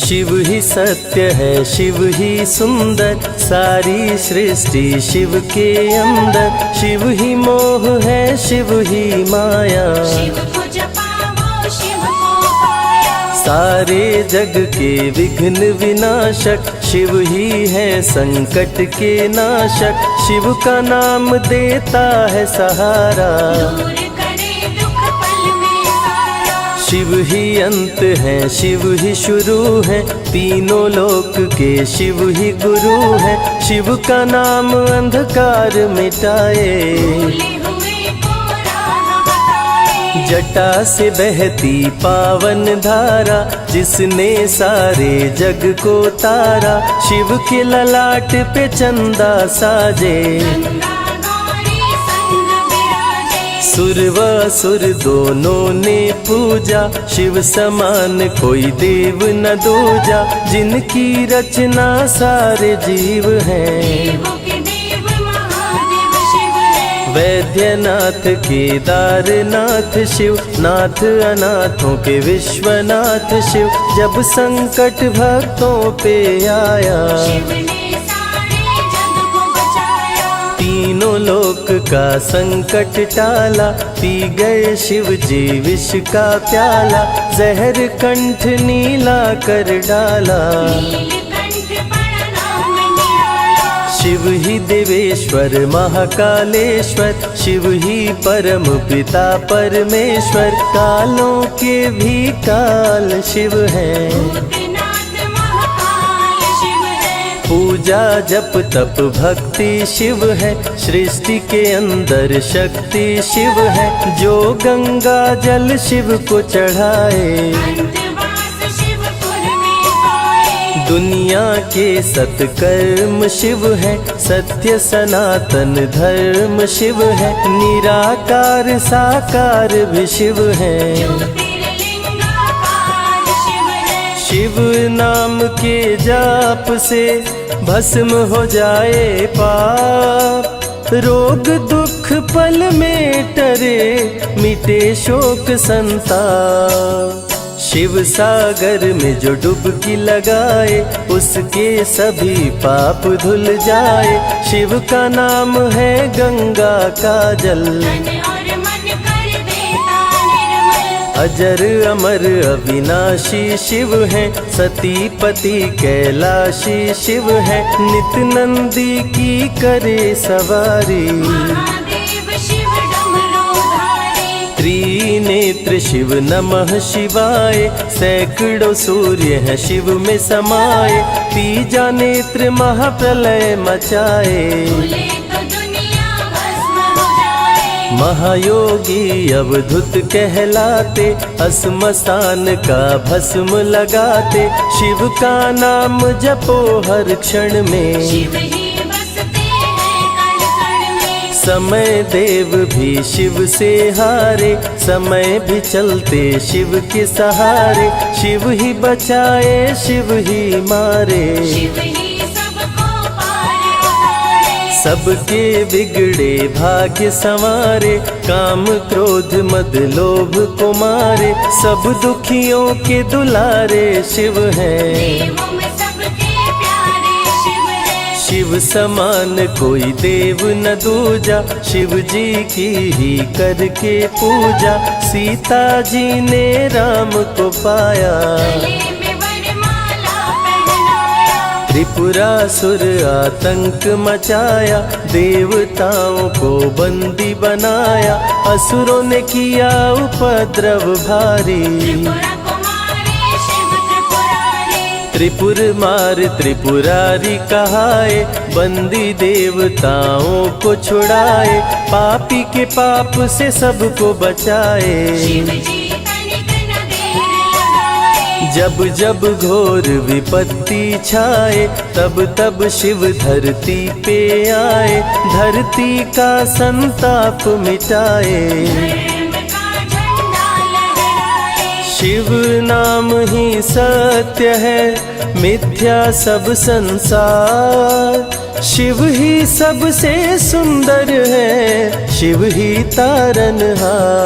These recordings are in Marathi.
शिव ही सत्य है, शिव ही सुंदर, सारी सृष्टि शिव के अंदर। शिव ही मोह है, शिव ही माया, शिव को जपाओ शिव को पाया। सारे जग के विघ्न विनाशक, शिव ही है संकट के नाशक। शिव का नाम देता है सहारा, दूर करे दुख पल में सारा। शिव ही अंत है, शिव ही शुरू है, तीनों लोक के शिव ही गुरु है। शिव का नाम अंधकार मिटाए, भूले हुए को राह बताए। जटा से बहती पावन धारा, जिसने सारे जग को तारा। शिव के ललाट पे चंदा साजे, गंगा गौरी संग विराजे। सुर व असुर दोनों ने पूजा, शिव समान कोई देव न दूजा। जिनकी रचना सारे जीव हैं, देवों के देव महादेव शिव है। वैद्यनाथ केदारनाथ शिव, नाथ अनाथों के विश्वनाथ शिव। जब संकट भक्तों पे आया, शिव ने सारे जग को बचाया। तीनों लोक का संकट टाला, पी गए शिव जी विष का प्याला। जहर कंठ नीला कर डाला, नीलकंठ बड़ा नाम निराला। शिव ही देवेश्वर महाकालेश्वर, शिव ही परम पिता परमेश्वर। कालों के भी काल शिव हैं, भूतनाथ महाकाल शिव है। पूजा जप तप भक्ति शिव है, सृष्टि के अंदर शक्ति शिव है। जो गंगा जल शिव को चढ़ाए, अंतवास शिवपुर में पाए। दुनिया के सत्कर्म शिव है, सत्य सनातन धर्म शिव है। निराकार साकार भी शिव है, ज्योतिर्लिंगाकार शिव है। शिव नाम के जाप से भस्म हो जाए पाप। रोग दुख पल में टरे, मिटे शोक संताप। शिव सागर में जो डुबकी लगाए, उसके सभी पाप धुल जाए। शिव का नाम है गंगा का जल, तन और मन कर देता निर्मल। अजर अमर अविनाशी शिव है, सती पति कैलाशी शिव है। नित नंदी की करे सवारी, महादेव शिव डमरूधारी। त्रिनेत्र शिव नमः शिवाय। सैकड़ों सूर्य हैं शिव में समाये, तीजा नेत्र महाप्रलय मचाए। भूले तो दुनिया भस्म हो जाए। महायोगी अवधूत कहलाते, असमसान का भस्म लगाते। शिव का नाम जपो हर क्षण में, शिव ही बसते हैं कण कण में। समय देव भी शिव से हारे, समय भी चलते शिव के सहारे। शिव ही बचाए शिव ही मारे, शिव ही सबको पार उतारे। सबके बिगड़े भाग्य संवारे। काम क्रोध मद लोभ को मारे, सब दुखियों के दुलारे शिव हैं। देवों में सबके प्यारे शिव है। शिव समान कोई देव न दूजा, शिव जी की ही करके पूजा। सीता जी ने राम को पाया, गले में वरमाला पहनाया। त्रिपुरासुर आतंक मचाया, देवताओं को बंदी बनाया। असुरों ने किया उपद्रव भारी, त्रिपुरा कुमारी शिव त्रिपुरारी। त्रिपुर मार त्रिपुरारी कहाए, बंदी देवताओं को छुड़ाए। पापी के पाप से सबको बचाए, शिव जी तनिक न देर लगाए। जब जब घोर विपत्ति छाए, तब तब शिव धरती पे आए। धरती का संताप मिटाए, धर्म का झंडा लहराए। शिव नाम ही सत्य है, मिथ्या सब संसार। शिव ही सबसे सुंदर है, शिव ही तारनहार।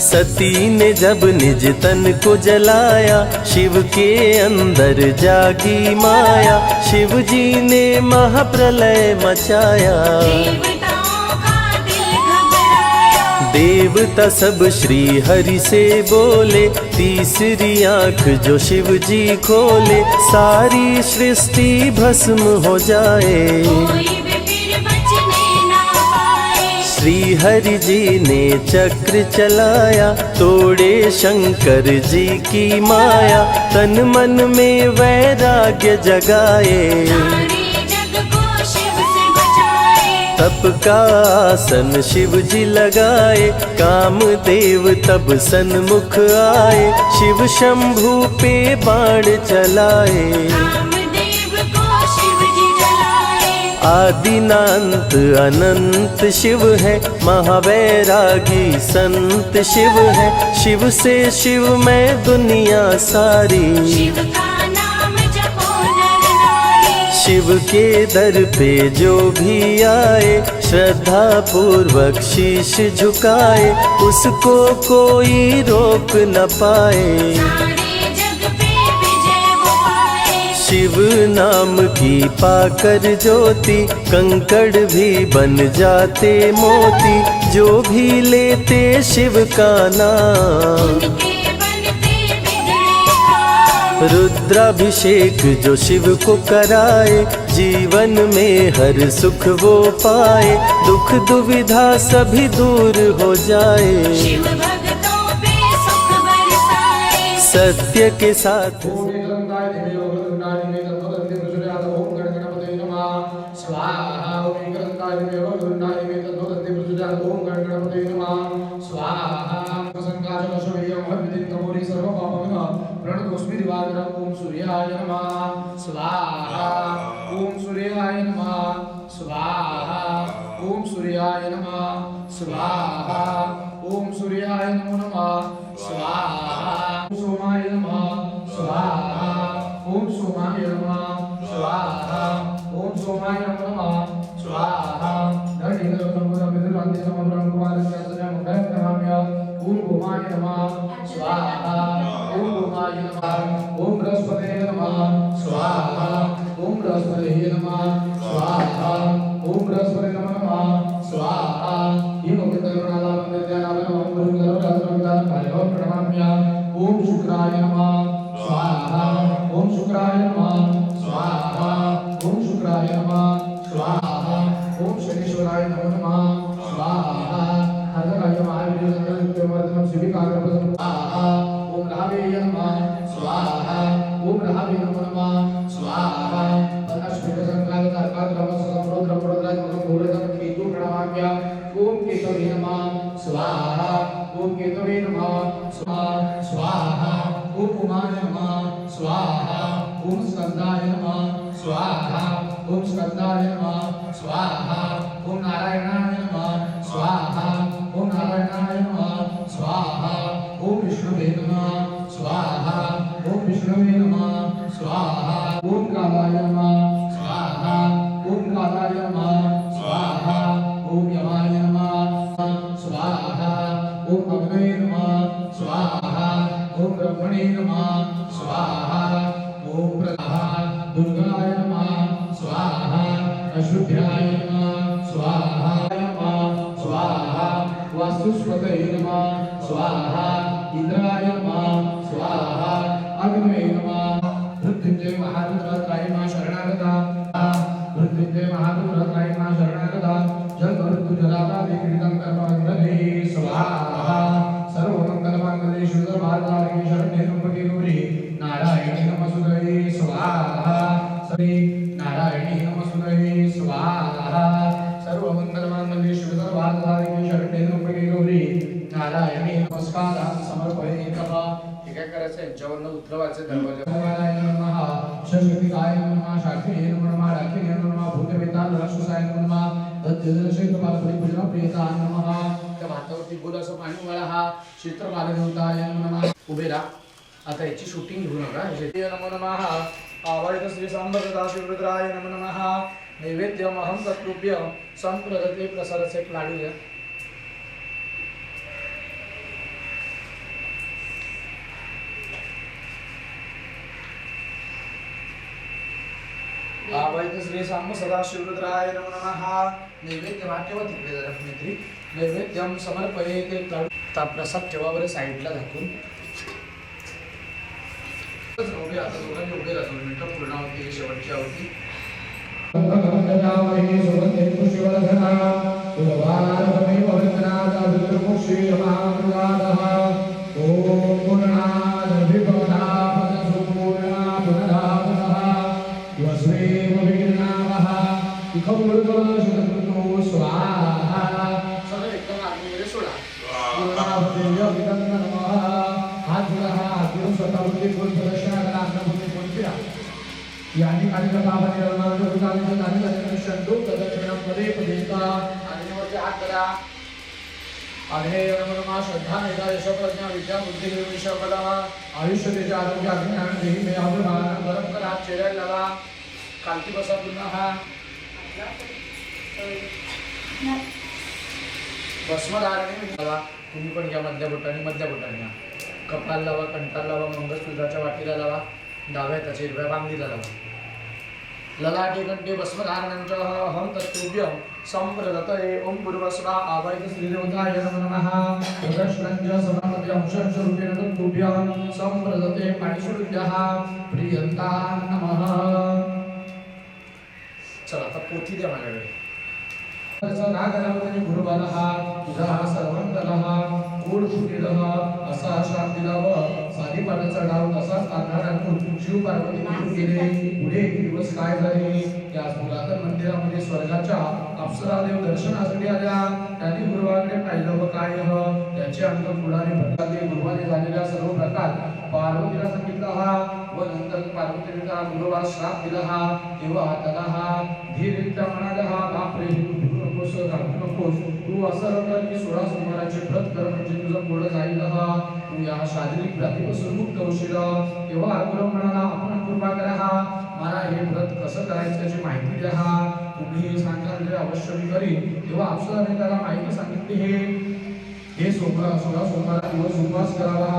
सती ने जब निज तन को जलाया, शिव के अंदर जागी माया, शिव जी ने महाप्रलय मचाया। देवताओं का दिल घबराया। देवता सब श्री हरि से बोले, तीसरी आंख जो शिव जी खोले, सारी सृष्टि भस्म हो जाए। कोई भी फिर बचने ना पाए। श्री हरि जी ने चक्र चलाया, तोड़े शंकर जी की माया, तन मन में वैराग्य जगाए। सारे जग को शिव से बचाए। तप का आसन शिव जी लगाए, कामदेव तब सन्मुख आए, शिव शंभू पे बाण चलाए। कामदेव को शिव जी जलाए। आदिनांत अनंत शिव है, महावैरागी संत शिव है, शिव से शिव में दुनिया सारी। शिव का नाम जपो नर नारी। शिव के दर पे जो भी आए, श्रद्धा पूर्वक शीश झुकाए, उसको कोई रोक न पाए। सारे जग पे विजय वो पाए। शिव नाम की पाकर ज्योति, कंकड़ भी बन जाते मोती, जो भी लेते शिव का नाम। उनके बनते बिगड़े काम। रुद्राभिषेक जो शिव को कराए, जीवन में हर सुख वो पाए, दुख दुविधा सभी दूर हो जाए। शिव भक्तों पे सुख बरसाए। सत्य के साथ ओम निरंताय देवी वरदाय देवी तत्वदन्ति प्रचोदयात्। ओम गणगणपतये नमः स्वाहा। ओम निरंताय देवी वरदाय देवी तत्वदन्ति प्रचोदयात्। ओम गणगणपतये नमः स्वाहा। संकाशवशोयं हविदिं तमोरि सर्वपापविनः प्रणतोऽस्मि दिवाकरम्। ओम सूर्याय नमः स्वाहा। ओम सूर्याय नमः स्वाहा। ओम सूर्याय नमः स्वाहा। ओम सूर्याय नमो नमः स्वाहा। सोमाय नमः स्वाहा। ओम सोमाय नमः स्वाहा। ओम सोमाय नमः स्वाहा। ओम भूमाय नमः स्वाहा। ओम भूमाय नमः। ओम बृहस्पतये नमः स्वाहा। ओम बृहस्पतये नमः स्वाहा। ओम बृहस्पतये नमः स्वाहा। ये मुक्तकरुणाला वंदनानाम ओम गुरुकरुणाला प्रणमाम्य। ओम शुक्राय नमः स्वाहा। ओम शुक्राय नमः स्वाहा। ओम शुक्राय नमः स्वाहा। ओम शनीश्वराय नमो नमः स्वाहा। हरहर महावीर संतमर्दनम शिविकाग्रपदम स्वाहा। ओम राहवे नमः स्वाहा। ओम राहवे नमो नमः स्वाहा। अष्टविध संकाल तारकात रमस संप्रोद्र प्रोद्राज मकम भूरदम केतु प्रणमाम्य। ओम केतवे नमः स्वाहा। ओम केतवे नमः स्वाहा। ओम उमाय नमः स्वाहा। ओम स्कंदाय नमः स्वाहा। ओम स्कंदाय नमः स्वाहा। ओम नारायणाय नमः स्वाहा। ओम नारायणाय नमः स्वाहा। ओम विष्णुवे नमः स्वाहा। ओम विष्णुवे नमः स्वाहा। ओम कालाय नमः स्वाहा। ओम कालाय नमः स्वाहा। ओम यमाय नमः स्वाहा। ओम अग्नये नमः स्वाहा। ओम ब्रह्मणे नमः स्वाहा। ओम दुर्गाय नमः स्वाहा। अशुद्ध्याय नमः स्वाहा। नमः स्वाहा। वास्तुस्पतये नमः स्वाहा। इंद्राय नमः स्वाहा। अग्नये नमः। मृत्युंजय महारुद्राय नमः शरणागता। मृत्युंजय महारुद्राय नमः शरणागता। जल मृत्यु जलाता विक्रीतं कर्मबन्धने स्वाहा। सर्वमंगलमांगल्ये शिवे भारतारिके शरण्ये त्र्यंबके गौरी नारायणी नमस्तुते स्वाहा। श्री नारायणी नमस्तुते स्वाहा। सर्वमंगलमांगल्ये शिवे भारतारिके शरण्ये त्र्यंबके गौरी नारायणी नमस्कारान् समर्पयामः। हे काय करायचं यांच्यावरनं उतरवायचं दरवाजा नमः। शशक्तिकाय नमः। शाक्ये नमः। राख्ये नमः। भूतवेताल रक्षसाय नमः। तद्जलशे कपालपरी पूजना प्रियता नमः। त्या भातावरती बोल असं पाणी उमळा हा क्षेत्रपाल देवताय नमः। उभे राहा। आता याची शूटिंग घेऊ नका। नमो नमः। आवैत श्री सांबरदा शिवरुद्राय नमो नमः। नैवेद्यमहं तत्रुभ्य संप्रदते प्रसादचे एक लाडू द्या। आवाहित श्री सांब सदाशिवरुद्राय नमो नमः। नैवेद्य ठेवा तिकडे जरा मैत्री। नैवेद्यम समर्पयेते ता प्रसाद ठेवा बरं साईडला दाखवून। उभे आता दोघांनी उभे राहतो मिनिटं पूर्ण होती शेवटची आवृत्ती। अंगकमंडलावही सुगंधे पुष्पवर्धना उद्वारमेव वन्दनाद विद्रुमुक्षी महामृगादः ओम पूर्णाद विभवना पदसुपूर्णा पुनरावतः वस्वेव विघ्नावः इखमृगशुद्धो स्वाहा। सगळे एकदम आतमध्ये सोडा। पूर्णावतेय विघ्न नमः। हात जोडा हात जोडून स्वतःवरती कोण प्रदक्षिणा करा आपल्यावरती कोण फिरा। यानी कार्यक्रमामध्ये रमणारे उदाहरणार्थ कार्यक्रम शंडू प्रदक्षिणामध्ये पदेता आज्ञेवरती हात करा। आग्नेय नमः श्रद्धा मेधा यश प्रज्ञा विद्या बुद्धी विषयकला आयुष्य तेज आरोग्य अज्ञान देही मे अभिमान गरम करा हात चेहऱ्याला लावा। खालती बसा पुन्हा भस्मधारणे लावा। तुम्ही पण घ्या मध्य बोटाने घ्या। कपाल लावा कंठाला लावा मंगळसूत्राच्या वाटीला लावा डाव्या हाताच्या हिरव्या बांगडीला लावा। ललाटे कंठे भस्मधारणञ्च अहं तत्तुभ्यं संप्रदतये ओम पूर्वस्वा आवाहित श्रीदेवताय नमो नमः। प्रदक्षिणञ्च समापत्य अंशंश रूपेण तत्तुभ्यं संप्रदते पाणिसुभ्यः प्रियन्तां नमः। चला आता पोथी द्या माझ्याकडे। नागरावती गुरुबालः तुझा सर्वंतलः गोड फुटीलः असा शांतीलाव सारीपाटाचा डाव तसाच तांदळा टाकून शिव पार्वती निघून गेले। पुढे एक दिवस काय झाले त्या पुरातन मंदिरामध्ये स्वर्गाच्या अप्सरादेव दर्शनासाठी आल्या। त्यांनी गुरुवाकडे पाहिलं व काय त्याचे अंग पुढाने भटकले। गुरुवाने झालेला सर्व प्रकार पार्वतीला सांगितला व नंतर पार्वतीने त्या गुरुवास श्राप दिला। तेव्हा त्याला धीररित्या म्हणाला बापरे नकोस तू असं कर की 16 सोमवाराचे व्रत कर म्हणजे तुझं पुढे जाईल। तू या शारीरिक व्याधीपासून मुक्त होशील। तेव्हा गुरु म्हणाला आपण कृपा करा मला हे व्रत कसं करायचं याची माहिती द्या। तुम्ही सांगाल ते अवश्य मी करीन। तेव्हा अप्सराने त्याला माहिती सांगितली हे 16 सोमवार दिवस उपवास करावा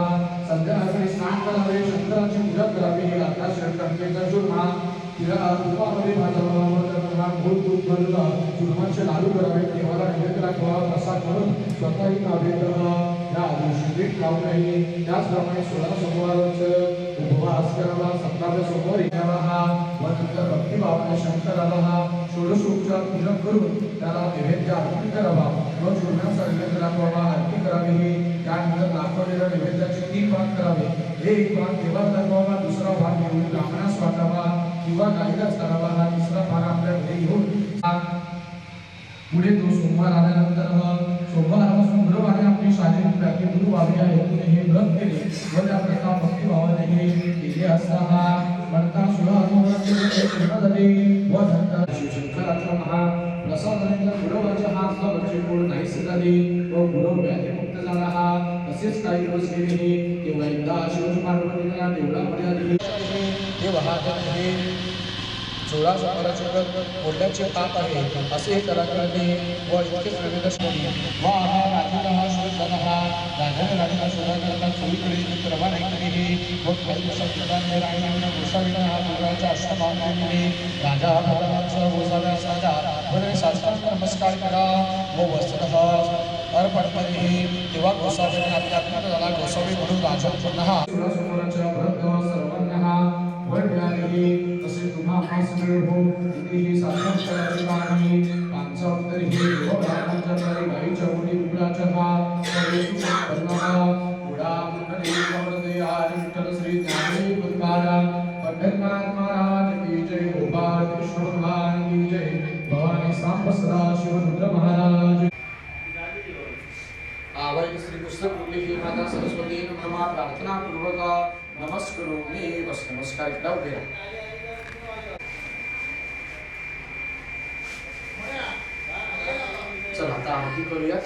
संध्याकाळी स्नान करावे शंकराची पूजा करावी हे आकाश शंकराचा जुर्मा तिला तुपामध्ये भाजावा गोड दूध भरलं चुरमाचे लाडू करावे देवाला नैवेद्य दाखवा प्रसाद करून स्वतःही खावे या दिवशी पीठ खाऊ नये। त्याचप्रमाणे 16 सोमवारचं उपवास करावा 17व्या सोमवारी घ्यावा व नंतर भक्तिभावाने शंकराला षोडशोपचार पूजन करून त्याला नैवेद्य अर्पण करावा व चूर्णाचा नैवेद्य दाखवावा आरती करावी। त्यानंतर दाखवलेल्या नैवेद्याचे 3 भाग करावे। एक भाग देवाला दाखवावा दुसरा भाग घेऊन ब्राह्मणास वाटावा किंवा गाईलाच करावा हा तिसरा भाग आपल्या घरी घेऊन पुढे तो सोमवार आल्यानंतर सोमवारापासून गुरुवारी आपली शारीरिक व्याधी दूर व्हावी या हेतूने हे व्रत केले व त्या प्रथा भक्तिभावाने केले असता म्हणता 16 सोमवाराचे पूर्ण झाले व नंतर शिवशंकराचा महाप्रसादाने गुरुवारच्या हातावरचे पोट नाहीसे झाले व गुरु व्याधीमुक्त झाला। तसेच काही दिवस गेले तेव्हा एकदा शिव पार्वतीला देवळामध्ये आली। तेव्हा हे 16 सोमवाराचे व्रत कोल्ह्याचे पाप आहे असे त्याला कळले व इतकेच नव्हे शोधले व राजाला शोध झाला। राजाने राजाला शोधाकरता चोहीकडे प्रभाव ऐकले व काही दिवसांनी राणीने गोसावीला हा गुरुवारच्या आश्रमात गेले। राजा भगवानाचा गोसाव्यास राजा व साष्टांग नमस्कार केला व वस्त्रः अर्पण केले। तेव्हा गोसाव्याने अध्यात्म झाला। गोसावी म्हणून राजा पुन्हा 16 सोमवाराच्या व्रत सर्वांना वडल्याने तसे तुम्हा सगळे हो इथे साधन करायची बाणी पांचोत्तर ही देवब्राह्मणाच्या द्वारे गाईच्या मुली कुबराच्या उडा मंडळी कमलदे आज विठ्ठल श्री ज्ञानेश्वर गुरुकारा पंढरनाथ महाराज की जय गोपाळ कृष्ण भगवान की जय भवानी सांब सदाशिव रुद्र महाराज। आवाहित श्री पुस्तक ही माता सरस्वती नमः प्रार्थना पूर्वक नमस्कारोमी बस नमस्कार केला उभे चला आता आरती करूया।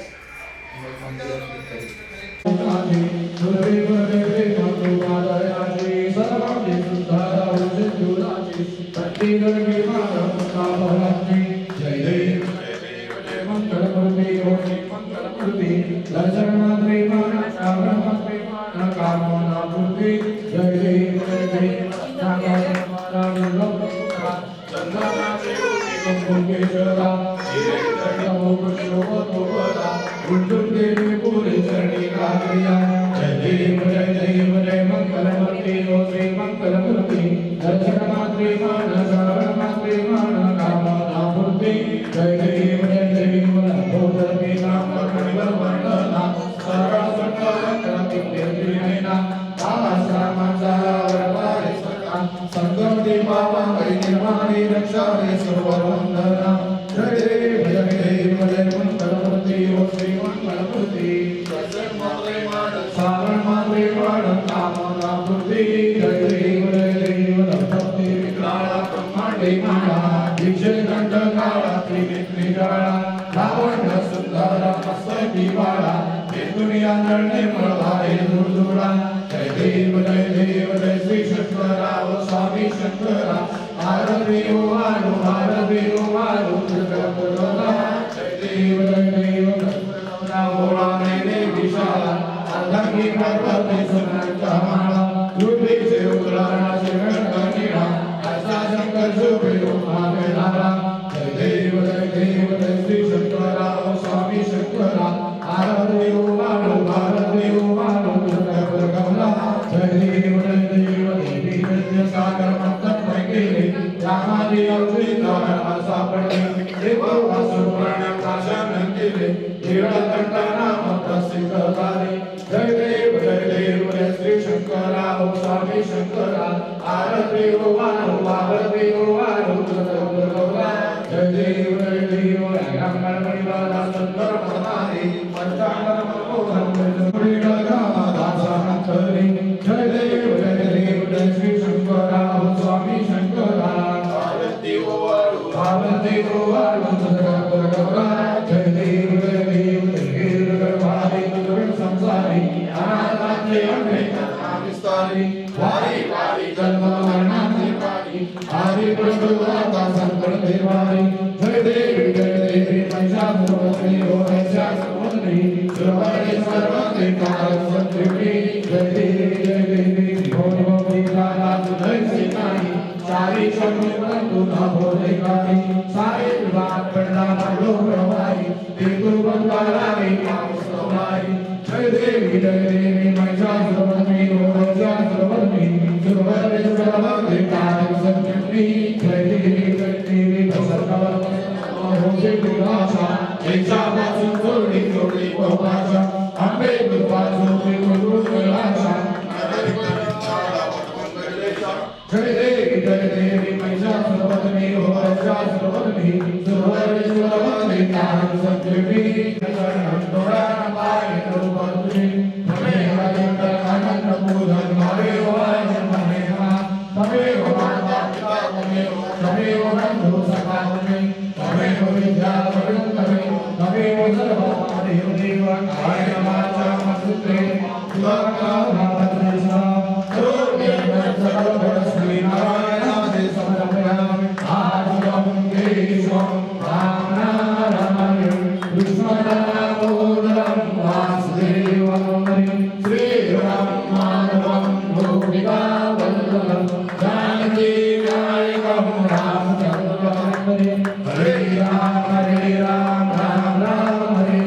मुकेशरा नमो पुष्पोत्तोरा उल्लुके पूरे चरणी कागरिया जय देव जय मंगलमूर्ति ओ श्री मंगलमूर्ति दर्शन मात्रे मान कामना पूर्ति जय देव भोजन नाम परिवर वर्णना सर्व संकल्प निर्णयना आश्रमाचा वरवारे सका संगम दीपावा निर्माणी रक्षा रे सर्ववंदना जय देव मंगलमूर्ति ओ श्री मंगलमूर्ति दर्शन मात्रे मान कामना पूर्ति जय देव भक्ति विक्राला ब्रह्मांडे माला दीक्षे दंड काळा त्रिनेत्री जाळा लावण्य सुंदर मस्तकी वाळा हे दुनिया जळणे मळवाळे दुर्दुळा जय देव जय श्री शंकरा ओ स्वामी शंकरा आरती ओ वाळू जगद्गुरुला जय देव गणपतीला भोळा नैने विशाला अर्धांगी पर्वते सुनांचा माळा दुर्बीचे उतराळा शिवगणिळा असा शंकर शोभितो महावेळाला जय देव जय श्री शंकरा ओ स्वामी शंकरा आरती ओ वाळू जगद्गुरुला जय देव देवी विद्या सागर मंथन केले रामाजी अवतार सापडले देव वासुप्राण प्राशन केले नीळकंठ नाम प्रसिद्ध झाले जय देव जय श्री शंकरा ओ स्वामी शंकरा आरती ओ वाळू जगद्गुरुला जय देव रामगणपतीला सुंदर मनारी पंचांबर मनोहर दासांतरी जय देव जय श्री शंकरा ओ स्वामी शंकरा आरती ओ वाळू जगद्गुरुला जय देव गणपती तुझे संसारी अनाथांचे अनेक नाम विस्तारी वारी जन्म मरणाची पारी हरी प्रभुता संकट देवारी जय देवी महिषासुरवदनी ओ महिषासुरवदनी सुरवरे सर्वते काल संतृप्ति जय देवी भोजोपी काला तुझे सिनाई सारी शब्द ना भोले काई सारे विवाद पड़ना भलो रवाई देवु बंगालाई नाम समाई जय देवी महिषासुरवदनी ओ महिषासुरवदनी सुरवरे सर्वते काल संतृप्ति जय देवी भसरकवत होते दुराशा ऐसा पासून थोडी पाशा अंबे पासून दुराशा जय देवी महिषासुरवदनी ओ महिषासुरवदनी सुरवरे सर्वते काल संतृप्ति डोळा पाय रूपी तमेव आनंद पूजन तमेव तमेव माता पिता तमेव बंधु सखा तमेव विद्या तमेव सर्व देव काय वाचा मस्तुते तुका भावना श्री नारायण दे समर्पयामि आदिवं केशवं रामनारायण कृष्णदामोदरं वासुदेवं श्रीराम माधवं गोपिकावल्लभं जानकी नायकं रामचन्द्रं हरे राम राम राम हरे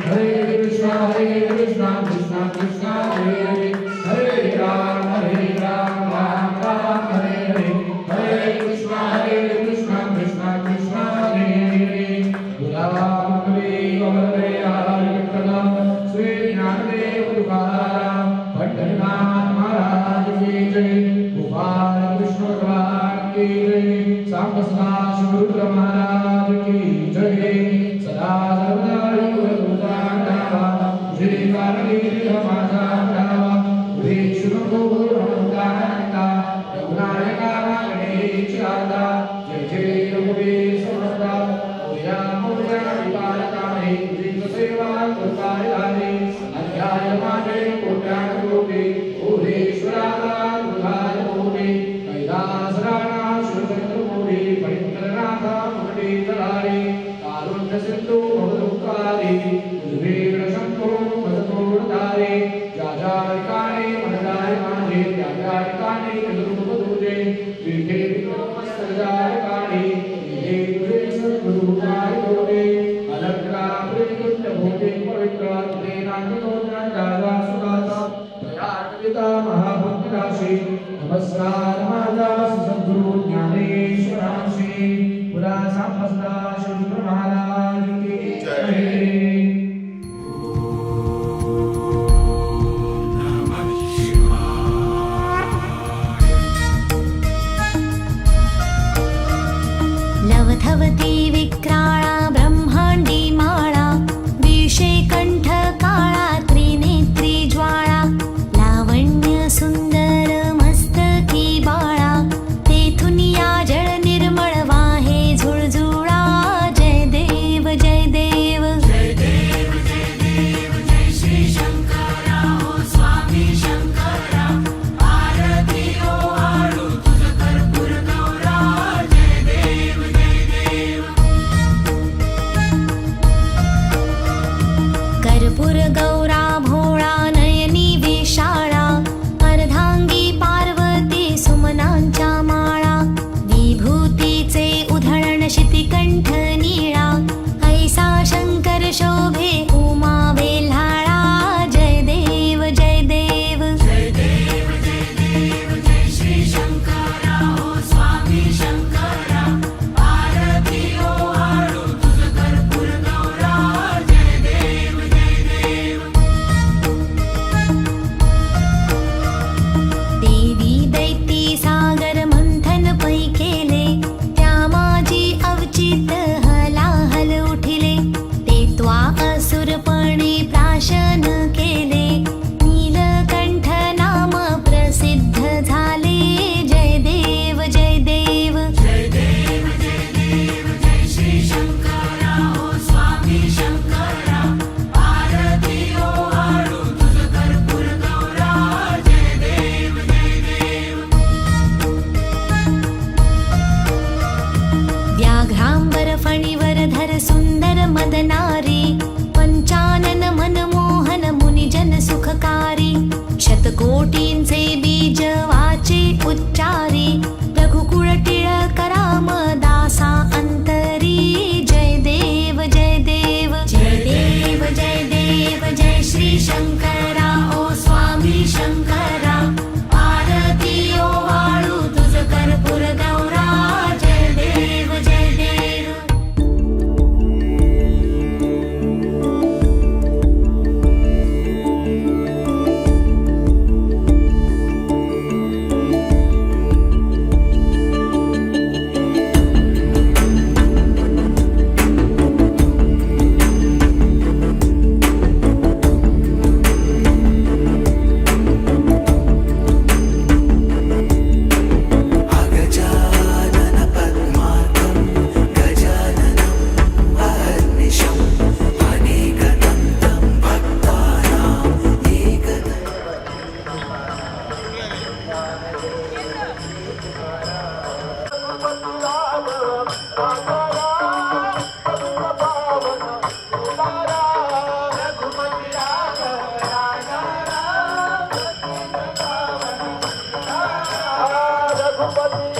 हरे कृष्ण कृष्ण कृष्ण हरे हरे राम राम राम हरे हरे कृष्ण कृष्ण कृष्ण हरे गुलाबी वरदे आरविक्रम श्री ज्ञानदेव तुकाराम पंढरीनाथ महाराज की जय गोपाल कृष्ण भगवान की जय सांब सदा शिवरुद्र महाराज की जय सदा सर्वदा युवतुजा डावा श्री कारणी माझा डावा विष्णु गोरंगानंदा रघुनायका गणेश आदा जय जय रघुवीर समर्था उया मुया विपालकाने दीर्घ सेवा कृपायाने अध्याय माने कोट्यान कोटी भुवनेश्वराला दुधाय कोटी कैलास राणा शिवचंद्र मोरी फणींद्रनाथ मुरली जलारी कारुण्य सिंधू भवदुःखारी उद्वेग शंको मदतोडधारी ज्या ज्या ठिकाणी मनदाय माझे त्या त्या ठिकाणी चतुर्भुज तुझे विठे विक्रम सगळ्या ठिकाणी हे तुझे भवती विक्राळा ब्रह्मांडी माळा विषेकंठ काळा त्रिनेत्री ज्वाळा लावण्य सुंदर मस्तकी बाळा तेथून या जळ निर्मळ वाहे झुळझुळा जय देव जय देव जय देव जय देव जय श्री शंकरा हो स्वामी शंकरा आरती ओ आळू तुझ कर्पूर गौरा जय देव जय देव कर्पूर गौरा भोळा नयनी विशाळा अर्धांगी पार्वती सुमनांच्या माळा विभूतीचे उधळण शितिकंठ निळा ऐसा शंकर शोभे उमा वेल्हाळा जय देव जय देव जय देव जय देव जय श्री शंकरा हो स्वामी शंकरा आरती ओ आळू तुझ कर्पूर गौरा जय देव जय देव देवी दैती सागर मंथन पै केले त्या माझी अवचित हलाहल उठिले ते त्वा असुरपणे प्राशन केले नीलकंठ नाम प्रसिद्ध झाले जय देव जय देव जय देव जय देव जय श्री शंकरा हो स्वामी शंकरा आरती ओ आळू तुझ कर्पूर गौरा जय देव जय देव व्याघ्रांबर फणीवर धर सुंदर मदनारी पंचानन मनमोहन मुनिजन सुखकारी शतकोटींचे बीज वाचे उच्चारी रघुकुळ टिळक राम दासा अंतरी जय देव जय देव जय देव जय देव जय श्री शंकरा ओ स्वामी शंकरा आरती ओ वाळू तुझ कर्पूर गौरा जय देव जय देव रघुपति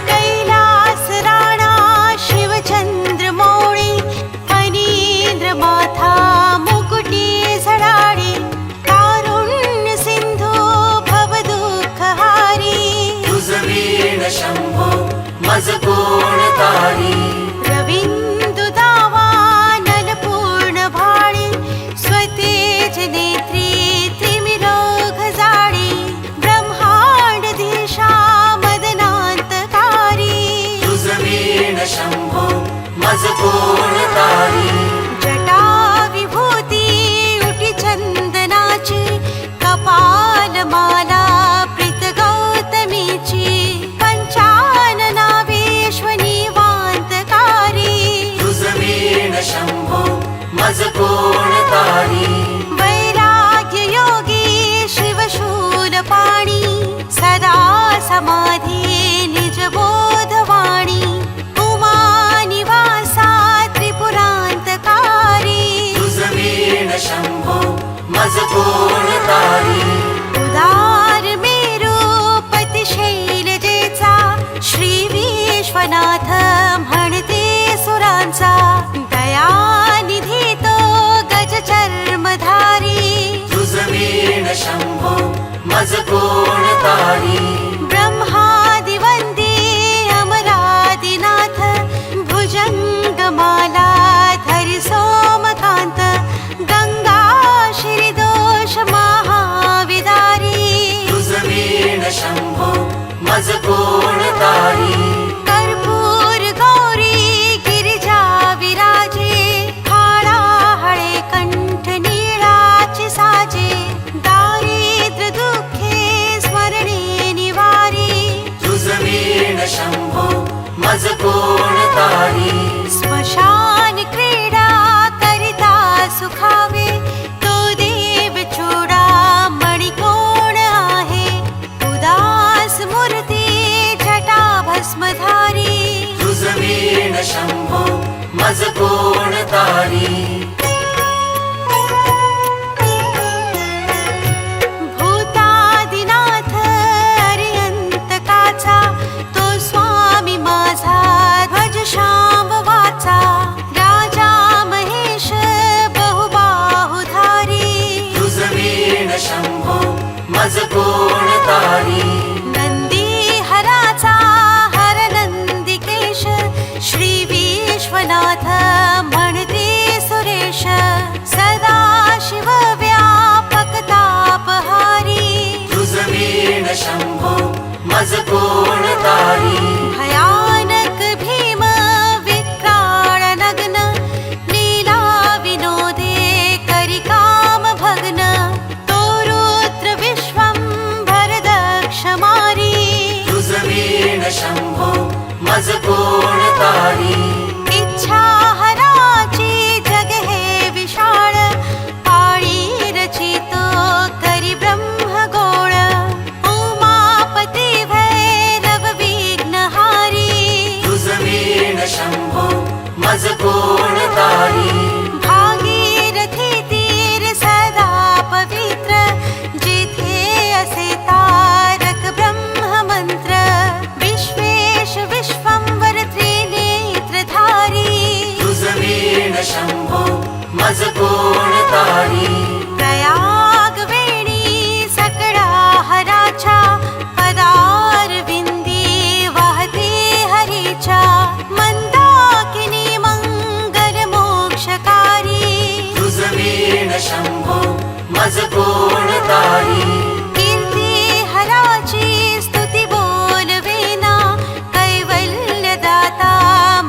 कैलास राणा शिवचंद्र मौळी फणींद्र माथा मुकुटी झळाळी कारुण्य सिंधू भवदुःखहारी तुझवीण शंभो मज कोण तारी रविंदु दावा नलपूर्ण भाळी स्वतेज नेत्री त्रिमिरोघ जाळी ब्रह्मांड दिशा मदनांतकारी तुझवीण शंभो मज कोण तारी जटा विभूती उटी चंदनाची कपाल माला प्रीत गौतमीची पंचानना विश्वनी वांतकारी तुझवीण शंभो मज कोण तारी वैराग्य योगी शिवशूल पाणी सदा समाधी निज बोधवाणी उमा निवासा त्रिपुरांतकारी तुझवीण शंभो मज कोण तारी उदार मेरू पती शैलजेचा श्री विश्वनाथ म्हणते सुरांचा दयानिधी तो गज चर्मधारी तुझवीण शंभो मज कोण तारी ब्रह्मादिवंदी अमरादिनाथ भुजंगमाला धरि सोमकांत गंगा श्रीदोष महाविदारी तुझवीण शंभो मज कोण तारी कर्पूर गौरी गिरिजा विराजे काळा हळे कंठ नीळाची साजे दारिद्र्य दुःखे स्मरणे निवारी तुझवीण शंभो मज कोण तारी स्मशान क्रीडा करिता सुखावे तो देव चूडा मणि कोण आहे उदास मूर्ती जटा भस्मधारी तुझवीण शंभो मज कोण तारी भूतादिनाथ अर्यंतकाचा तो स्वामी माझा ध्वज शाम वाचा राजा महेश बहुबाहुधारी तुझवीण शंभो मज कोण तारी नंदी हराचा हर नंदिकेश श्री विश्वनाथ म्हणते सुरेश सदा शिव व्यापक तापहारी तुझवीण शंभो मज कोण तारी भयानक भीम विक्राळ नग्न लीला विनोदे करी काम भग्न तो रुद्र विश्वंभर दक्ष मारी तुझवीण शंभो मज कोण तारी इच्छा हराची जग हे विशाळ पाळी रचितो करी ब्रह्म गोळ उमापती भैरव विघ्नहारी तुझवीण शंभो मज कोण तारी भागीरथी तीर सदा पवित्र जिथे असे तारक ब्रह्म मंत्र विश्वेश विश्वंवर त्रिनेत्रधारी तुझवीण शंभो मज कोण तारी प्रयाग वेणी सकळा हराच्या पदार विंदी वाहते हरीच्या मंदाकिनी मंगल मोक्षकारी तुझवीण शंभो मज कोण तारी कीर्ती हराची स्तुती बोलवेना कैवल्यदाता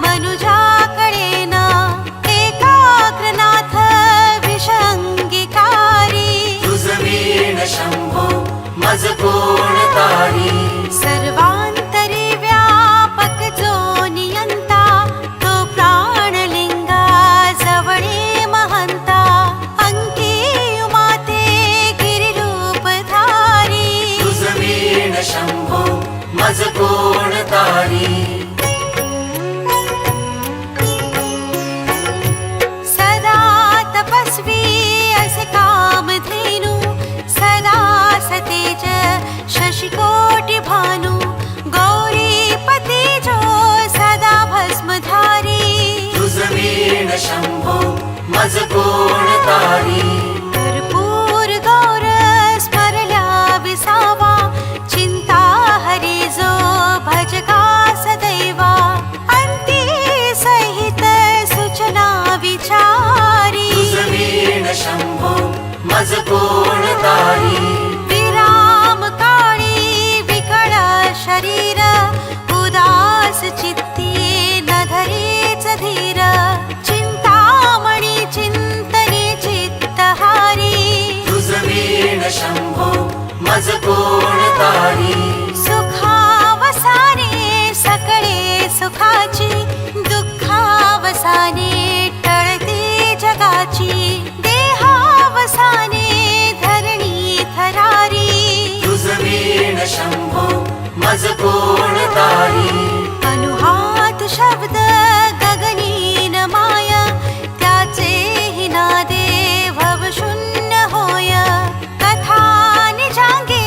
मनुजा कळेना एकाग्रनाथ विषंगिकारी तुझवीण शंभो मज कोण तारी सर्वांतरी व्यापक जो नियंता तो प्राणलिंगा जवळे महंता अंकी माते गिरिरूपधारी तुझवीण मज कोण तारी. सदा तपस्वी असे कामधेनु, सदा सतेज शशिकोटि भानु, गौरीपती जो सदा भस्मधारी. तुझ वीण शंभो मज कोण तारी. भरपूर गौर स्मरल्या विसावा, चिंता हरी जो भजका सदैवा. अंती सहित सूचना विचारी. तुझ वीण शंभो मज कोण तारी. विराम काळी विकळ शरीर, उदास चित्ती न धरीच धीर. चिंतामणी चिंतनी चित्तहारी. तुझ वीण शंभो मज कोण तारी. सुखावसाने सकळे सुखाची, दुःखावसाने टळते जगाची. देहावसाने धरणी थरारी. तुझ वीण शंभो मज कोण तारी. अनुहात शब्द गगनीन माय, त्याचे हि नादे भवशून्य होय. कथा निजांगे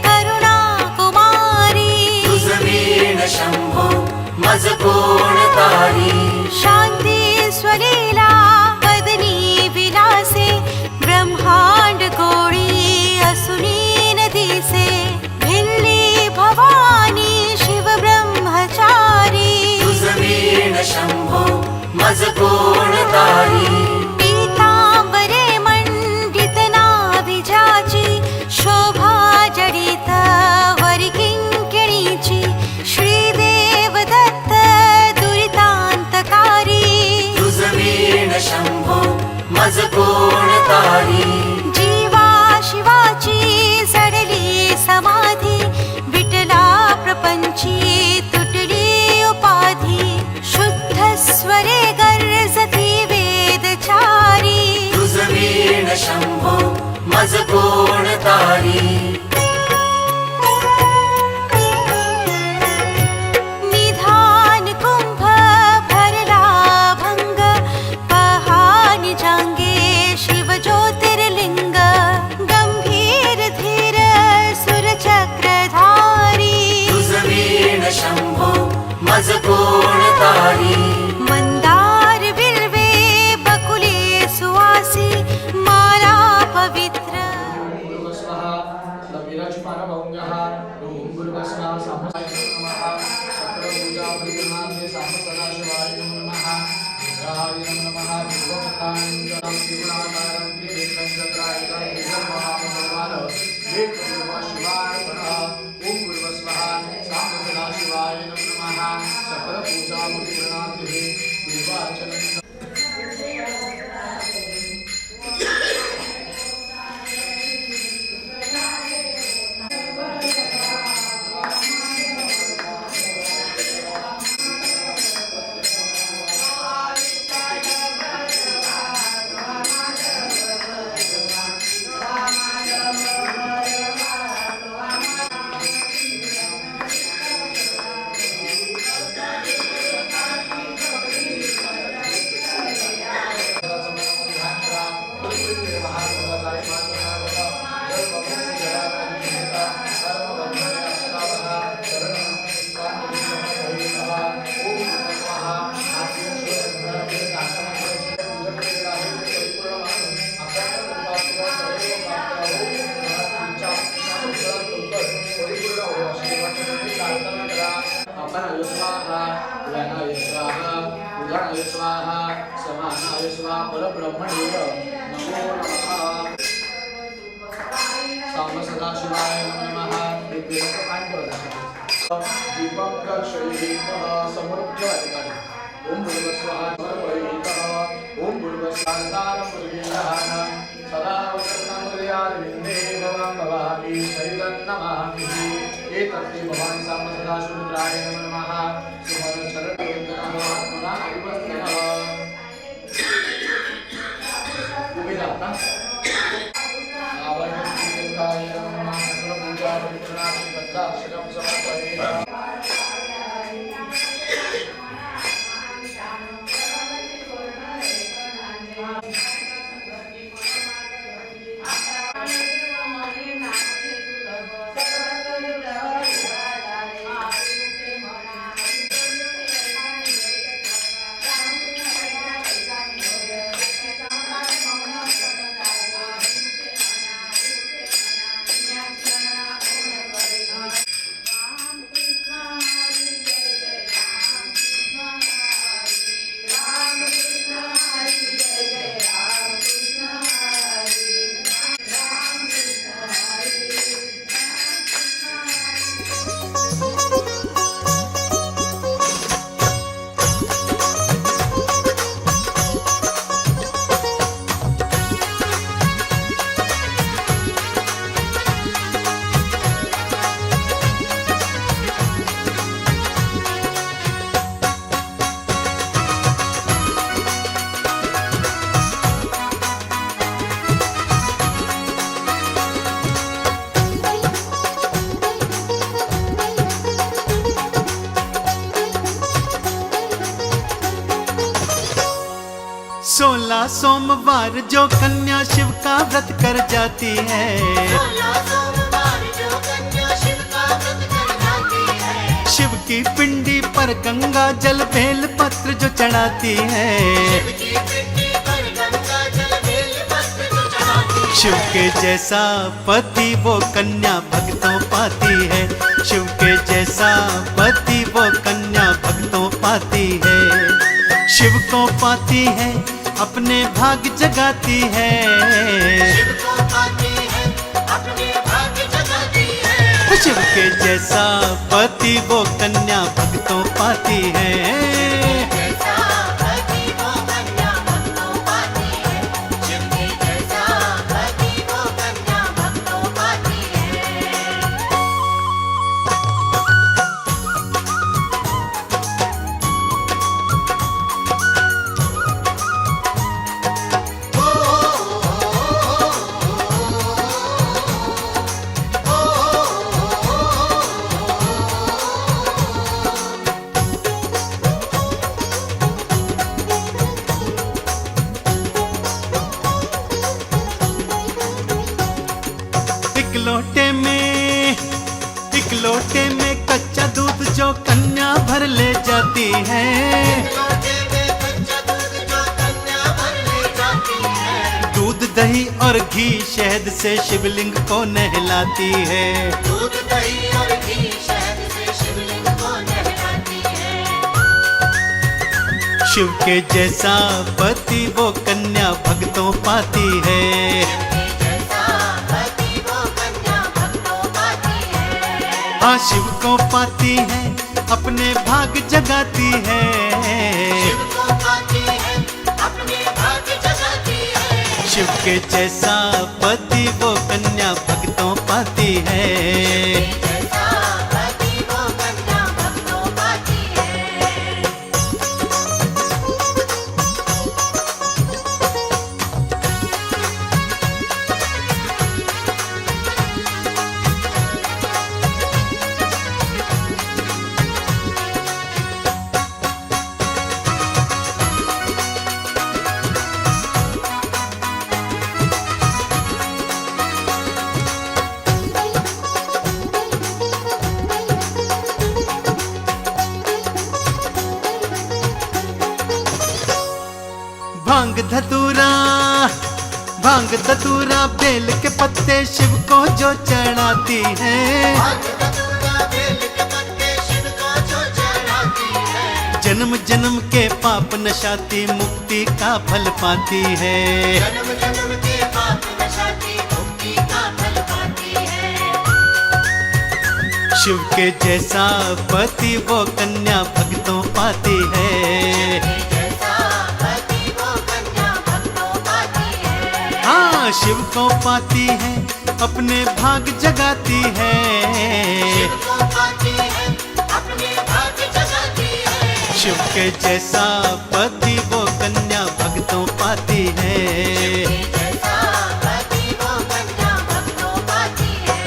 करुणा कुमारी. तुझ वीण शंभो मज कोण तारी. शांती स्वलीला वदनी विलासे, ब्रह्मांड गोळी असुनी न दिसे. भिल्ली भवानी शिव ब्रह्मचारी. तुझ वीण शंभो मज कोण तारी. पीतांबरे मंडित नाभिजाची, शोभा जडित वरी किंकिणीची. श्रीदेव दत्त दुरितांतकारी. तुझ वीण शंभो मज कोण तारी. जीवा शिवाची जडली समाधी, विटला प्रपंची तुटली उपाधी. शुद्ध स्वरे गर्जती वेदचारी. तुझ वीण शंभो मज कोण तारी. निधान कुंभ भरला भंग, पहानी जांगे शिव ज्योतिर्लिंग. गंभीर धीर सुरचक्रधारी. तुझ वीण शंभो मज कोण तारी. मंदार बिल्वे बकुले सुवासी, माला पवित्र. परब्रह्मणेय नमो नमः. साम सदाशिवाय नमः. दीपं कर्षयितः समृद्ध अधिकारी. ओम भूर्भुवस्वः समर्पयितः. ओम भूर्भुवस्वाहारं सदा वसन्तं भवां भवामि शरीरं नमामि. एतत्ते भवानि साम सदाशिवरुद्राय नमः. सुमन चरणेन्द्रः आत्मना अधिपत्यः. उभे राहता. आवडते नमः. सकल पूजा 16 सोमवार जो कन्या शिव का व्रत कर जाती है, 16 सोमवार जो कन्या शिव का व्रत कर जाती है, शिव की पिंडी पर गंगा जल बेल पत्र जो चढ़ाती है, शिव की पिंडी पर गंगा जल बेल पत्र जो चढ़ाती है, शिव के जैसा पति वो कन्या भक्तों पाती है, शिव के जैसा पति वो कन्या भक्तों पाती है, शिव को पाती है अपने भाग जगाती है, शिव को पाती है अपने भाग्य जगाती है, शिव के जैसा पति वो कन्या भक्तों पाती है। जैसा पति वो कन्या भक्तों पाती है, शिव के जैसा पति वो कन्या भक्तों पाती है। एक लोटे में कच्चा दूध जो कन्या भर ले जाती है, लोटे में कच्चा दूध जो कन्या भर ले जाती है, दूध दही और घी शहद से शिवलिंग को नहलाती है, दूध दही और घी शहद से शिवलिंग को नहलाती है, शिव के जैसा पति वो कन्या भक्तों पाती है। जैसा पति वो कन्या भक्तों पाती है, हाँ शिव को पाती है अपने भाग जगाती है, शिव को पाती है अपने भाग्य जगाती है, शिव के जैसा पति वो कन्या भक्तों पाती है। जैसा पति वो कन्या भक्तों पाती है। भांग धतूरा बेल के पत्ते शिव को जो चढ़ाती है, भांग धतूरा बेल के पत्ते शिव को जो चढ़ाती है, जन्म जन्म के पाप नशाती मुक्ति का फल पाती है, जन्म जन्म के पाप नशाती मुक्ति का फल पाती है, शिव के जैसा पति वो कन्या भक्तों पाती है। हाँ शिव को पाती है अपने भाग जगाती है, शिव को पाती है अपने भाग्य जगाती है, शिव के जैसा पति वो कन्या भक्तों पाती है। जैसा पति वो कन्या भक्तों पाती है।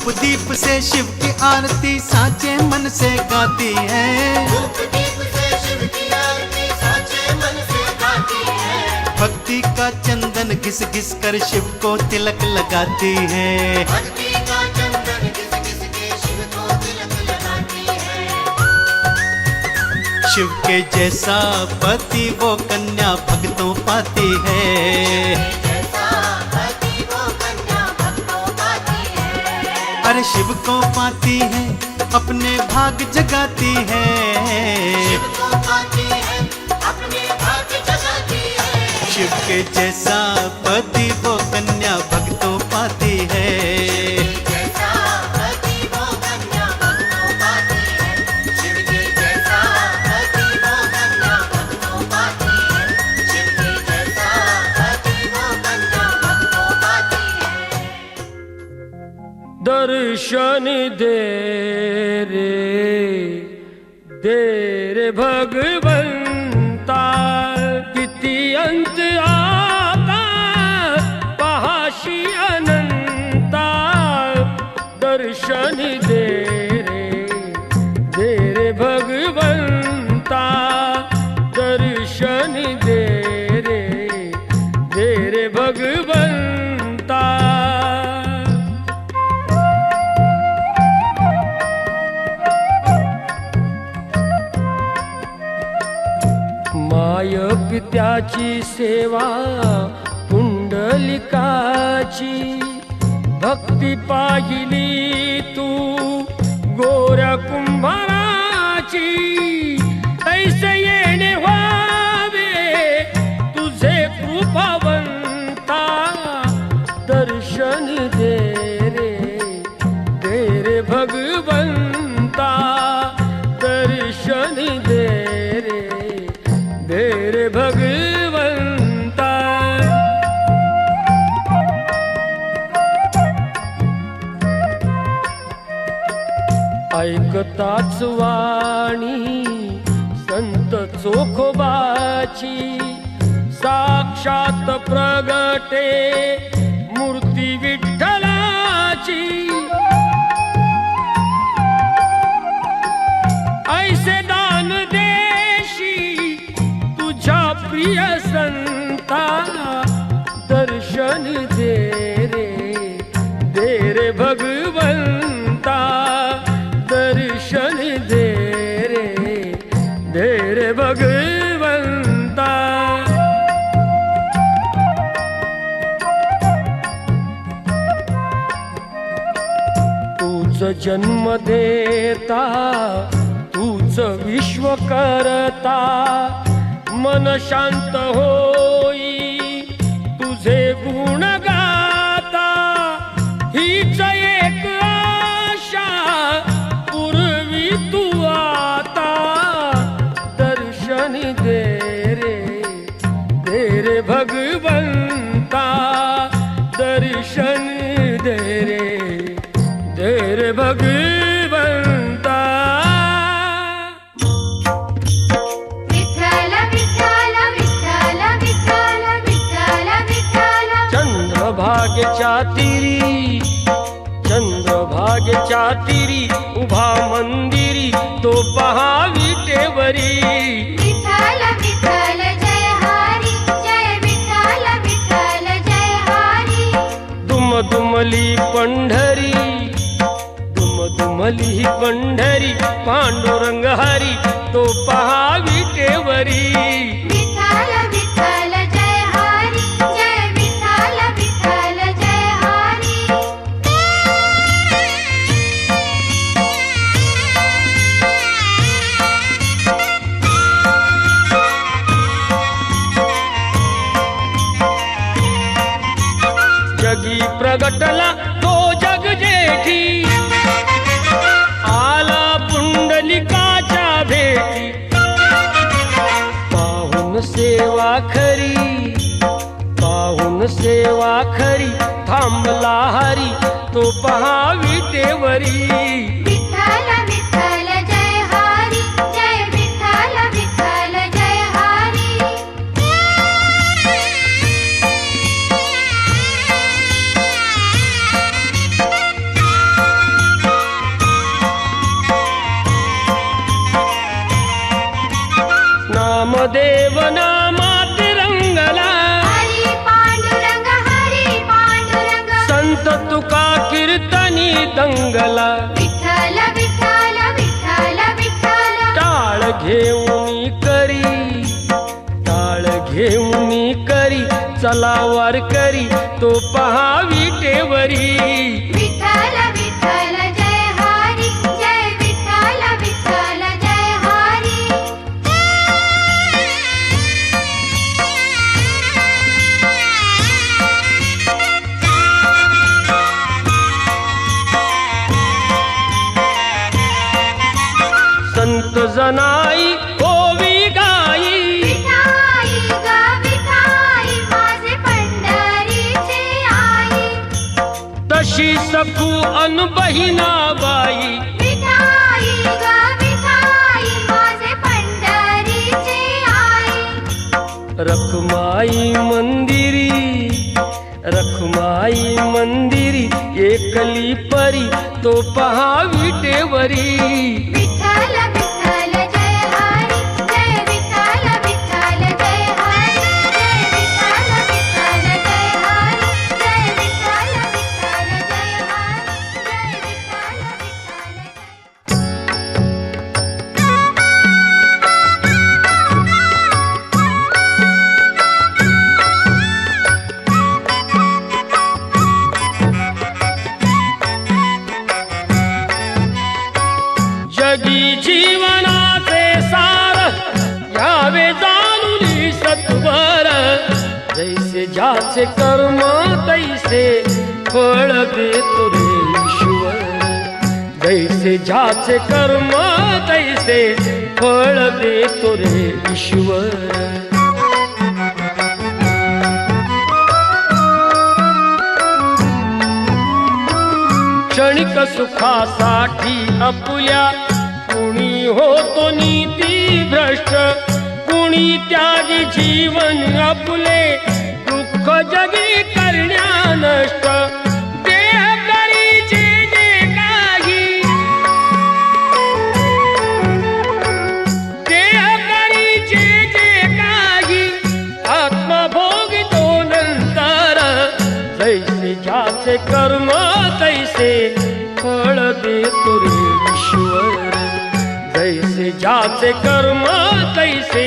धूप दीप से शिव की आरती साचे मन से गाती है। धूप दीप से शिव की आरती साचे मन से गाती है। भक्ति का चंदन घिस घिस कर शिव को तिलक लगाती है। भक्ति का चंदन घिस घिस के शिव को तिलक लगाती है। शिव के जैसा पति वो कन्या भक्तों पाती है। जैसा पति वो कन्या भक्तों पाती है। अरे शिव को पाती है अपने भाग जगाती है। शिव को पाती है अपने भाग्य जगाती है। शिव के जैसा पति वो कन्या भक्तों पाती है। जैसा पति वो कन्या भक्तों पाती है। शिव के जैसा पति वो कन्या भक्तों पाती है। शिव के जैसा पति वो कन्या भक्तों पाती है। दर्शन दे रे भगवंता, किती अंत आता पहाशी अनंता। दर्शन दे रे भगवंता, दर्शन दे रे भगवंता। माय पित्याची सेवा पुंडलिकाची, भक्ती पाहिली तू गोऱ्या कुंभाराची। ऐसे येणे व्हावे तुझे कृपावंता, दर्शन दे रे भगवंता, दर्शन दे रे भगवंता। ऐकताच वाणी संत चोखोबाची, साक्षात प्रगटे मूर्ती विठ्ठलाची। ऐसे दान देशी तुझ्या प्रिय संता, दर्शन दे रे भगवंता, दर्शन दे रे भगवंता। तूच जन्म देता, तूच विश्व करता, मन शांत होई तुझे गुण गाता। हीच एक आशा पूर्वी तू आता, दर्शन दे रे भगवंता, दर्शन दे रे भगवंता। विठ्ठल विठ्ठल विठ्ठल विठ्ठल विठ्ठल विठ्ठल। चंद्रभागेच्या तिरी, चंद्रभागेच्या तिरी उभा मंदिरी, तो पहा विटेवरी। विठ्ठल विठ्ठल जय हरी, जय विठ्ठल विठ्ठल जय हरी। दुमदुमली पंढरी, दुमदुमली पंढरी, पांडुरंग हरी तो पहा विटेवरी। विठ्ठल विठ्ठल जय हरी, जय विठ्ठल विठ्ठल जय हरी। जगी प्रगटला तो जग जेठी, आला पुंडलिकाच्या भेटी। पाहून सेवा खरी, पाहून सेवा खरी, थांबला हरी तो पहा विटेवरी। विठ्ठल विठ्ठल जय हरी, जय विठ्ठल विठ्ठल जय हरी। दंगला. विठ्ठल विठ्ठल विठ्ठल विठ्ठल टाळ घेऊन करी, टाळ घेऊन करी, चला वारकरी तो पहा विटेवरी. विठ्ठल विठ्ठल जय हरी, जय विठ्ठल विठ्ठल जय हरी. संत जनाई होवी गाई, विठाई ग विठाई माझे पंढरीचे आई. तशी सखू अन बहिणाबाई. विठाई ग विठाई माझे पंढरीचे आई. रखमाई मंदिरी, रखमाई मंदिरी, एकली परी तो पहा विटेवरी. विठ्ठल विठ्ठल जय हरी, जय विठ्ठल विठ्ठल जय हरी, जय विठ्ठल विठ्ठल जय हरी, जय विठ्ठल विठ्ठल जय हरी, जय विठ्ठल विठ्ठल जय. जगी जीवनाचे सार घ्यावे जाणून सत्वर. जैसे ज्याचे कर्म तैसे फळ देतो रे ईश्वर. जैसे ज्याचे कर्म तैसे फळ देतो रे ईश्वर. क्षणिक सुखासाठी आपुल्या कुणी होतो नीती भ्रष्ट. कुणी त्यागी जीवन आपुले दुःख जगी करण्या नष्ट. देह करी जे जे काही, देह करी जे जे काही, आत्मभोग तो नंतर. जैसे ज्याचे कर्म तैसे फळ देतो रे ईश्वर. जैसे ज्याचे कर्म तैसे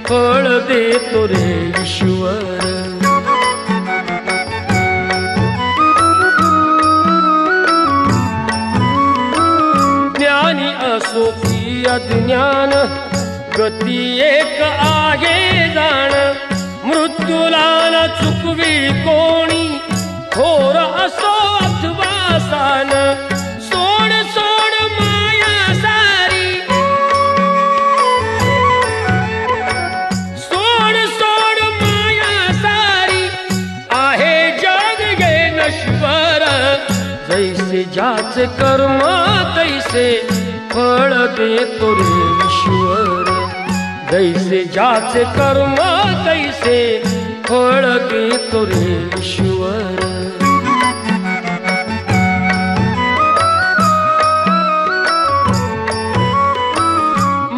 फळ देतो रे ईश्वर. ज्ञानी असो की अज्ञान, गती एक आहे जाण. मृत्यूला न चुकवी कोणी, थोर असो अथवा सान. सोड सोड माया सारी, सोड सोड माया सारी, आहे जग गे नश्वर. जैसे ज्याचे कर्म तैसे फळ देतो रे ईश्वर. जैसे ज्याचे कर्म तैसे फळ देतो रे ईश्वर.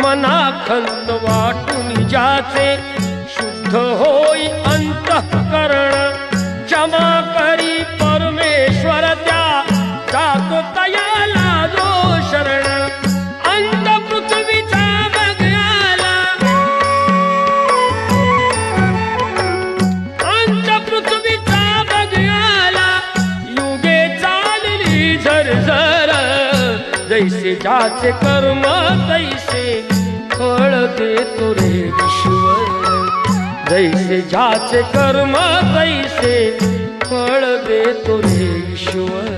मनाखंत वाटून ज्याचे शुद्ध होई अंतःकरण. क्षमा करी परमेश्वर त्या जातो तयाला जो शरण. अंत पृथ्वीचा बघ आला, अंत पृथ्वीचा बघ आला. युगे चालली झरझर. जैसे ज्याचे कर्म तैसे फळ देतो रे ईश्वर. जैसे ज्याचे कर्म तैसे फळ देतो रे ईश्वर.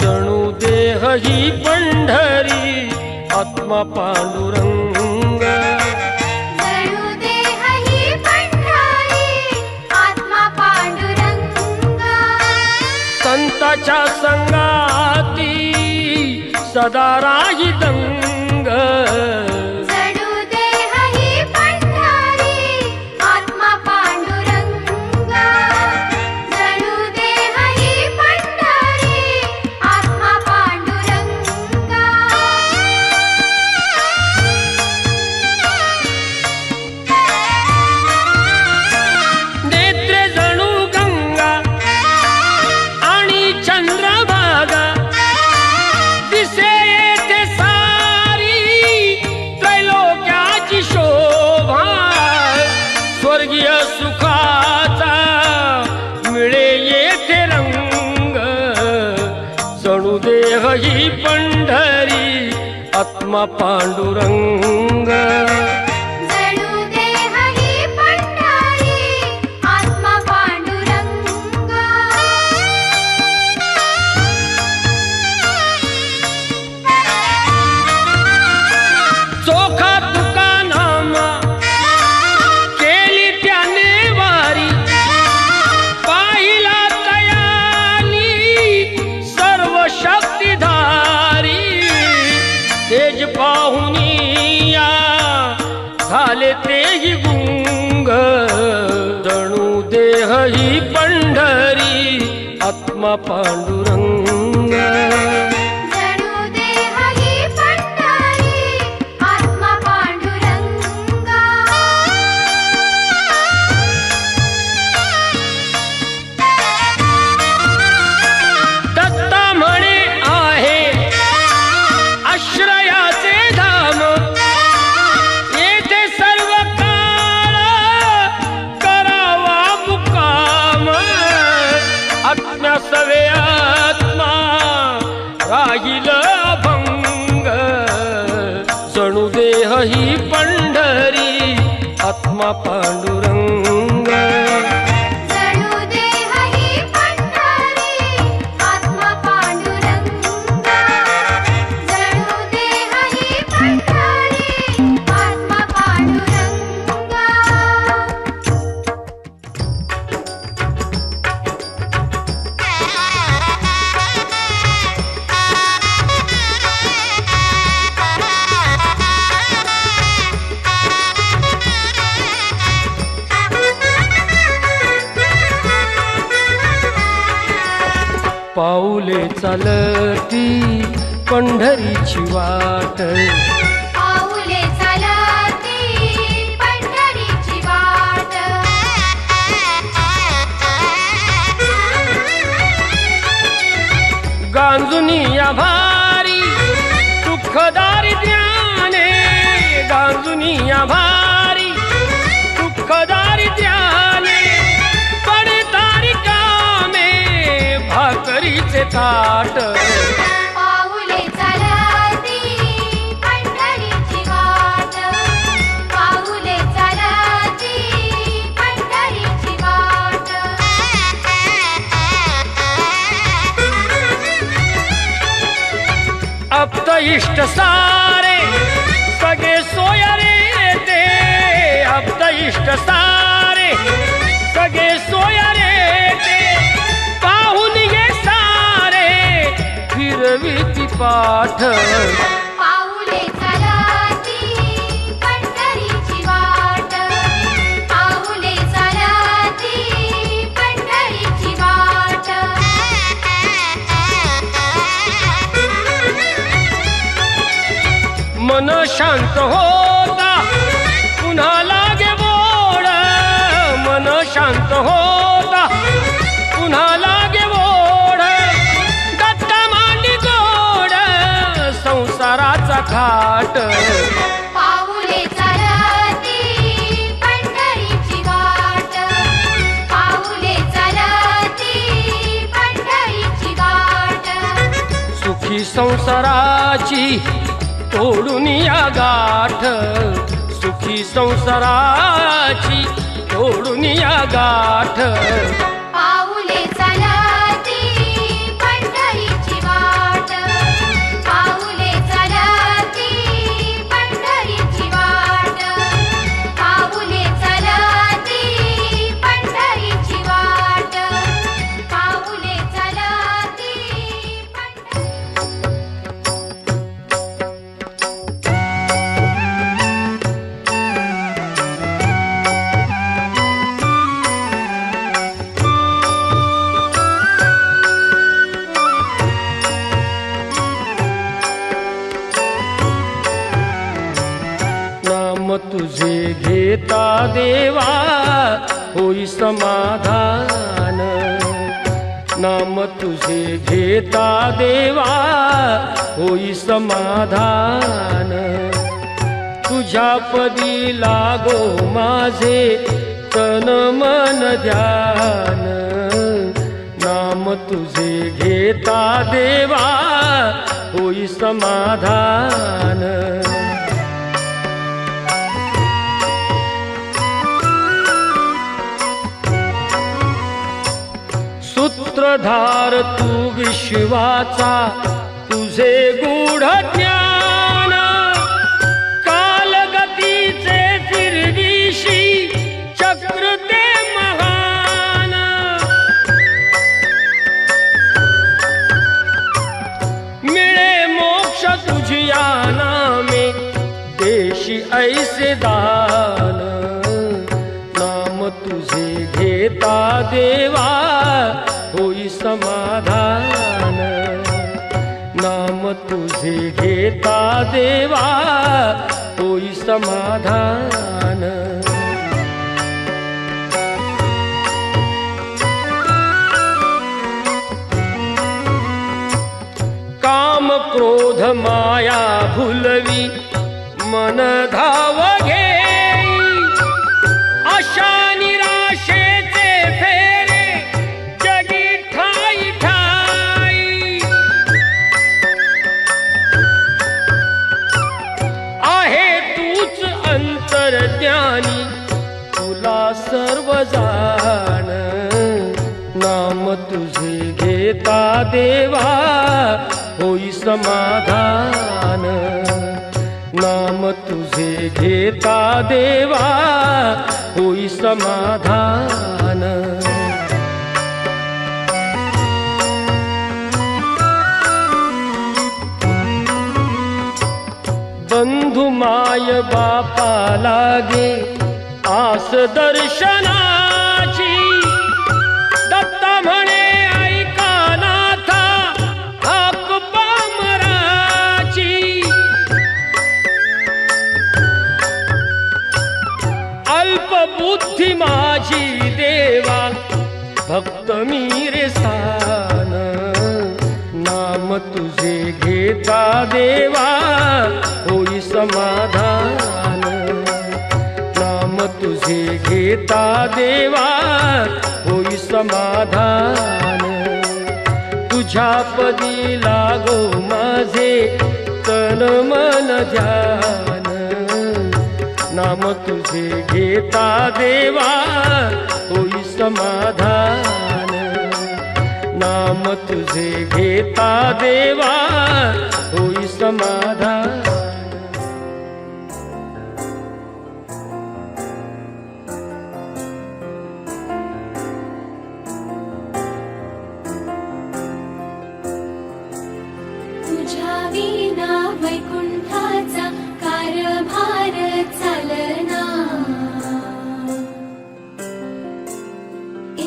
जणू देह ही पंढरी, आत्मा पांडुरंग. जणू देह ही पंढरी, आत्मा पांडुरंग. संताच्या संगाती सदा राही दंग. जणू देह ही पंढरी, आत्मा पांडुरंग. जणू देह ही पंढरी, ही पंढरी आत्मा पांडुरंग. जणू देह ही पंढरी आत्मा पांडुरंग. चोखा तुका नामा केली त्याने वारी, पाहिला तयानी सर्व शक्तिधारी. तेज पाहुनिया झाले तेही गुंग. जणू देह ही पंढरी आत्मा पांडुरंग. जणू देह ही पंढरी आत्मा पांडुरंग. दत्ता म्हणे आहे आश्रयाचे धाम, येथे सर्व काळ करावा मुकाम. आत्म्या सवे आत्मा राहील अभंग. जणू देह ही पंढरी आत्मा पांडुरंग. जणू देह ही पंढरी आत्मा पांडुरंग. जणू देह ही पंढरी आत्मा पांडुरंग. पाऊले चालती पंढरीची वाट, पाऊले चालती पंढरीची वाट. गांजुनी या भारी दुःखदारी ज्ञाने. गांजुनी या भारी दुःखदारी ज्ञाने. पडतारी कामे भाकरीचे ताट. पाऊले चालती पंढरीची वाट. पाऊले चालती पंढरीची वाट. अप्त इष्ट सारे सगळे सोया रे ते. अप्त इष्ट सारे सगळे सोया रे ते. पाहून ये सारे फिरविती पाठ. पाऊले चालती पंढरीची वाट. पाऊले चालती पंढरीची वाट. मन शांत होता पुन्हा लागे बोड. मन शांत होता पुन्हा लागे बोड. दत्ता मांडी गोड संसाराचा खाट. पाऊले चालती पंढरीची वाट. पाऊले चालती पंढरीची वाट. सुखी संसाराची तोडून या गाठ. सुखी संसाराची तोडून या गाठ. पाऊले चालती पंढरीची वाट. पाऊले चालती पंढरीची वाट. पाऊले चालती पंढरीची वाट. पाऊले चालती तुझे घेता देवा होई समाधान. नाम तुझे घेता देवा होई समाधान. तुझ्या पदी लागो माझे तन मन ध्यान. नाम तुझे घेता देवा होई समाधान. सूत्रधार तू विश्वाचा तुझे गूढ ज्ञान. कालगतीचे फिरविशी चक्र ते महान. मिळे मोक्ष तुझिया नामे देशी ऐसे दान. नाम तुझे घेता देवा होई समाधान. नाम तुझे घेता देवा होई समाधान. काम क्रोध माया भुलवी मन धाव घेई. आशा निराशेचे फेरे जगी ठाई ठाई. आहे तूच अंतर्ज्ञानी तुला सर्व जाण. नाम तुझे घेता देवा होई समाधान. नाम तुझे घेता देवा होई समाधान. बंधु माय बापा लागे आस दर्शनाची. दत्ता म्हणे ऐका नाथा हाक पामराची. अल्पबुद्धी माझी देवा भक्त मी रे सान. नाम तुझे घेता देवा होई समाधान. नाम तुझे घेता देवा होई समाधान. तुझ्या पदी लागो माझे तन मन ध्यान. नाम तुझे घेता देवा होई समाधान. नाम तुझे घेता देवा होई समाधान. तुझ्या विना वैकुंठाचा कारभार चालना.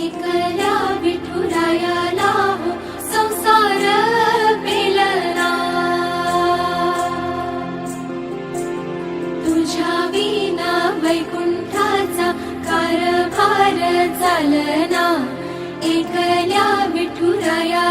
एकल्या विठुरायाला हो संसार पेलना. तुझ्या विना वैकुंठाचा कारभार चालना. एकल्या विठुराया